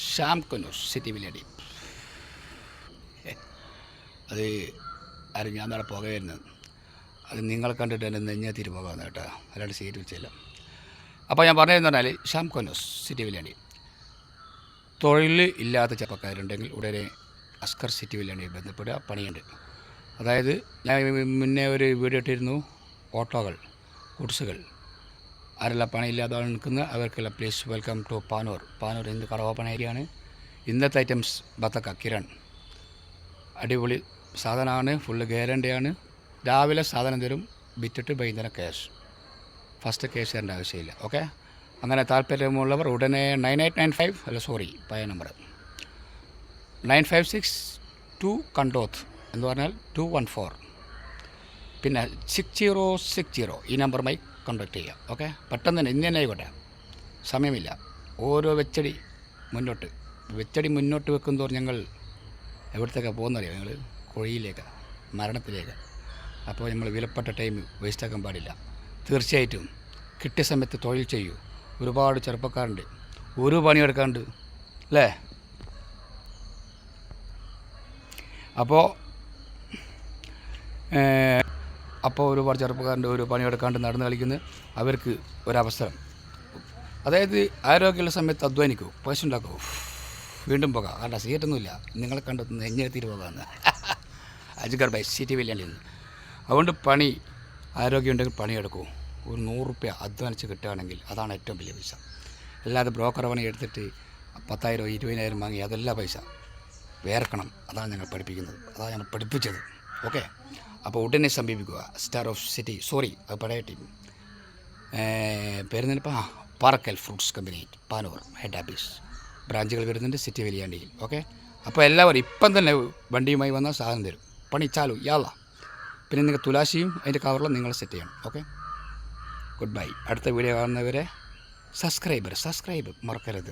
Sham Coonoor city village. അത് ആരും ഞാൻ നാളെ പുക വരുന്നത്, അത് നിങ്ങൾ കണ്ടിട്ട് എൻ്റെ നെഞ്ഞാത്തിരി പോകാമെന്ന് കേട്ടോ, അല്ലാണ്ട് സീറ്റ് വെച്ചില്ല. അപ്പോൾ ഞാൻ പറഞ്ഞതെന്ന് പറഞ്ഞാൽ ഷാം കുന്നൂർ സിറ്റി വില്ലേജ് തൊഴിൽ ഇല്ലാത്ത ചെറുപ്പക്കാരുണ്ടെങ്കിൽ ഉടനെ അസ്കർ സിറ്റി വില്ലേജ് ബന്ധപ്പെടുക, പണിയുണ്ട്. അതായത് ഞാൻ മുന്നേ ഒരു വീഡിയോ ഇട്ടിരുന്നു, ഓട്ടോകൾ ഗുഡ്സുകൾ ആരെല്ലാം പണിയില്ലാതെ നിൽക്കുന്ന അവർക്കെല്ലാം please welcome to Panoor. Panoor ഇന്ന് കട ഓപ്പൺ ഏരിയയാണ്. ഇന്നത്തെ ഐറ്റംസ് ബത്തക്ക കിരൺ അടിപൊളി സാധനമാണ്, ഫുള്ള് ഗ്യാരണ്ടിയാണ്. രാവിലെ സാധനം തരും, വിറ്റിട്ട് വൈകുന്നേരം ക്യാഷ്. ഫസ്റ്റ് ക്യാഷ് തരേണ്ട ആവശ്യമില്ല. ഓക്കെ, അങ്ങനെ താല്പര്യമുള്ളവർ ഉടനെ 9895 പഴയ നമ്പർ 956 കണ്ടോത്ത് എന്ന് പറഞ്ഞാൽ 214, പിന്നെ 6060 ഈ നമ്പറുമായി കോൺടാക്ട് ചെയ്യുക. ഓക്കെ, പെട്ടെന്ന് തന്നെ ഇന്ന് തന്നെ ആയിക്കോട്ടെ, സമയമില്ല. ഓരോ വെച്ചടി മുന്നോട്ട് വെക്കുന്നതോറും ഞങ്ങൾ എവിടത്തേക്കാണ് പോകുന്നറിയോ, ഞങ്ങൾ കുഴിയിലേക്ക്, മരണത്തിലേക്ക്. അപ്പോൾ നമ്മൾ വിലപ്പെട്ട ടൈം വേസ്റ്റാക്കാൻ പാടില്ല. തീർച്ചയായിട്ടും കിട്ടിയ സമയത്ത് തൊഴിൽ ചെയ്യൂ. ഒരുപാട് ചെറുപ്പക്കാരുണ്ട്, ഒരു പണിയെടുക്കാണ്ട് അല്ലേ. അപ്പോൾ ഒരുപാട് ചെറുപ്പക്കാരുണ്ട്, ഒരു പണിയെടുക്കാണ്ട് നടന്ന് കളിക്കുന്നത്. അവർക്ക് ഒരവസരം, അതായത് ആരോഗ്യമുള്ള സമയത്ത് അധ്വാനിക്കൂ, പൈസ ഉണ്ടാക്കൂ, വീണ്ടും പോകാം. കാരണം സീറ്റൊന്നുമില്ല, നിങ്ങളെ കണ്ട് നെഞ്ഞെത്തിയിട്ട് പോകാമെന്ന് അജ്ഗർ ബൈ സിറ്റി വില്ലേജിൽ നിന്ന്. അതുകൊണ്ട് ആരോഗ്യം ഉണ്ടെങ്കിൽ പണിയെടുക്കൂ. ഒരു 100 റുപ്യ അധ്വാനിച്ച് കിട്ടുകയാണെങ്കിൽ അതാണ് ഏറ്റവും വലിയ പൈസ. അല്ലാതെ ബ്രോക്കർ പണി എടുത്തിട്ട് 10,000 20,000 വാങ്ങി അതല്ല പൈസ. വേർക്കണം, അതാണ് ഞങ്ങൾ പഠിപ്പിക്കുന്നത്, അതാണ് ഞങ്ങൾ പഠിപ്പിച്ചത്. ഓക്കെ, അപ്പോൾ ഉടനെ സമീപിക്കുക. സ്റ്റാർ ഓഫ് സിറ്റി, അത് പഴയ ടീം പേരുന്നിപ്പോൾ Parakkal fruits company Panoor head office. ബ്രാഞ്ചുകൾ വരുന്നുണ്ട് സിറ്റി വലിയാണ്ടിയിൽ. ഓക്കെ, അപ്പോൾ എല്ലാവരും ഇപ്പം തന്നെ വണ്ടിയുമായി വന്നാൽ സാധനം തരും, പണി ചാലു യാള. പിന്നെ നിങ്ങൾ തുലാശിയും അതിൻ്റെ കവറിലും നിങ്ങൾ സെറ്റ് ചെയ്യണം. Okay, good bye. അടുത്ത വീഡിയോ കാണുന്നവരെ സബ്സ്ക്രൈബ് മറക്കരുത്.